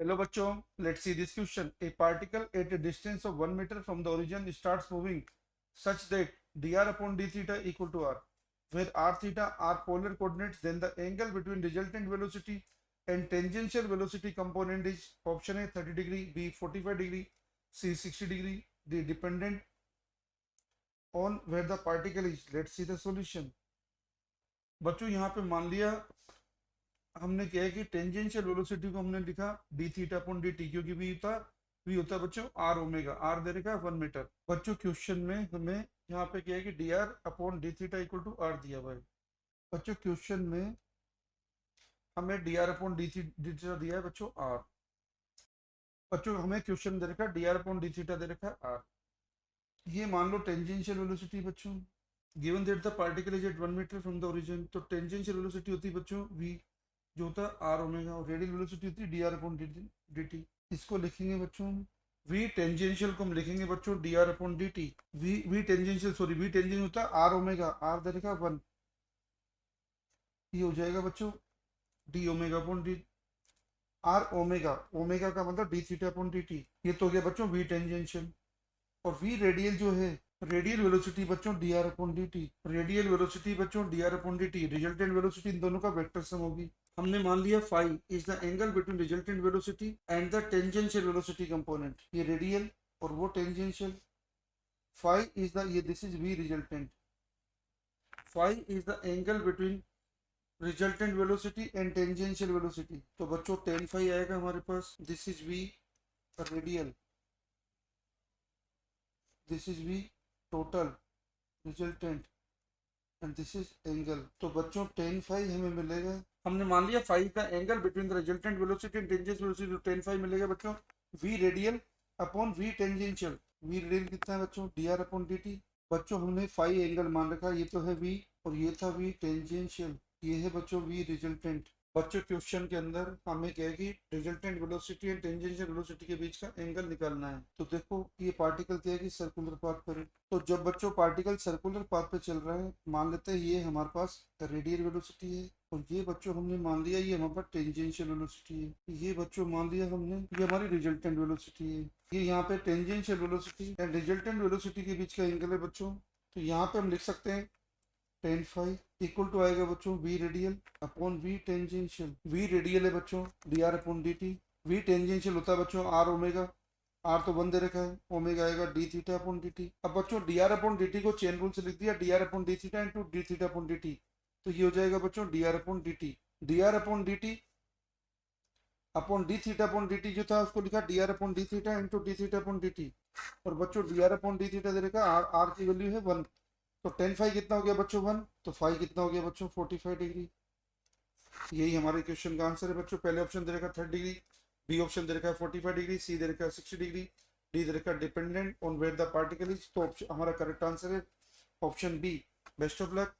Hello बच्चों, let's see this question. A particle at a distance of 1 meter from the origin starts moving such that dr upon d theta equal to r, where r theta are polar coordinates, then the angle between resultant velocity and tangential velocity component is option A 30 degree, B 45 degree, C 60 degree, D dependent on where the particle is. Let's see the solution. बच्चों यहाँ पे मान लिया हमने क्या है कि tangential velocity को हमने लिखा D theta upon D T, क्योंकि वी होता है बच्चों आर ओमेगा, आर दे रखा है 1 मीटर। बच्चों क्वेश्चन में हमें यहाँ पे क्या है कि D R upon D theta equal to R दिया हुआ है। बच्चों क्वेश्चन में हमें D R upon D theta दिया है बच्चों आर। बच्चों हमें क्वेश्चन दे रखा है D R upon D theta दे रखा है आर। ये मान लो टेंजेंशियल वेलोसिटी बच्चों, given that the particle is at 1 metre from the origin, तो टेंजेंशियल वेलोसिटी होती है बच्चों वी, जो होता है आर ओमेगा, और रेडियल वेलोसिटी होती है D R upon D T. इसको लिखेंगे बच्चों वी टेंजेंशियल को हम लिखेंगे बच्चों D R upon D T. V tangential sorry we tangential होता है आर ओमेगा, आर दे रखा 1, ये हो जाएगा बच्चों D omega upon D R omega, omega का मतलब D theta upon D T. ये तो हो गया बच्चों वी टेंजेंशियल। और वी रेडियल जो है, रेडियल वेलोसिटी बच्चों D R upon D T, radial velocity बच्चों D R upon D T, resultant velocity इन दोनों का वेक्टर सम होगी। हमने मान लिया phi is the angle between resultant velocity and the tangential velocity component, ये रेडियल और वो टेंजेंशियल। फाई इज द, ये this is V resultant, phi is the angle between resultant velocity and tangential velocity. तो बच्चों tan phi आएगा हमारे पास, this is V radial, this is V total resultant and this is angle. तो बच्चों tan phi हमें मिलेगा, हमने मान लिया फाई का angle between the resultant velocity and tangential velocity, तो टेन फाई मिलेगा बच्चों V radial upon V tangential. V radial कितना है बच्चों D R upon D T. बच्चों हमने फाई एंगल मान रखा, ये तो है वी और ये था वी टेंजेंशियल, ये है बच्चों वी रिजल्टेंट। बच्चों क्वेश्चन के अंदर हमें क्या है कि resultant velocity and tangential velocity के बीच का एंगल निकालना है। तो देखो ये पार्टिकल क्या है कि सर्कुलर पाथ पर है, तो जब बच्चों पार्टिकल सर्कुलर पाथ पे चल रहा है, मान लेते हैं ये हमारे पास रेडियल वेलोसिटी है, और ये बच्चों हमने मान लिया ये हमारे पास टेंजेंशियल वेलोसिटी है, ये बच्चों मान लिया हमने ये हमारी रिजल्टेंट वेलोसिटी है। ये यहाँ पे tangential velocity and resultant velocity के बीच का एंगल है बच्चों। तो यहाँ पे हम लिख सकते हैं टेन फाई इक्वल टू आएगा बच्चों V radial upon V tangential. V radial है बच्चों D R upon D T, V tangential होता है बच्चों आर ओमेगा, आर तो 1 दे रखा है, ओमेगा आएगा D theta upon D T. अब बच्चों D R upon D T को चेन रूल से लिख दिया D R upon D theta into D theta upon D T, तो ये हो जाएगा बच्चों D R upon D T, D R upon D T upon D theta upon D T जो था उसको लिखा D R upon D theta into D theta upon D T. और बच्चों D R upon D theta दे रखा R, are की value है 1, तो टेन फाई कितना हो गया बच्चों 1, तो फाई कितना हो गया बच्चों 45 डिग्री। यही हमारे क्वेश्चन का आंसर है बच्चों। पहले ऑप्शन दे रखा 30 डिग्री, बी ऑप्शन दे रखा 45 डिग्री, सी दे रखा 60 डिग्री, डी दे रखा dependent on where the particle is. तो हमारा करेक्ट आंसर है option B. Best of luck.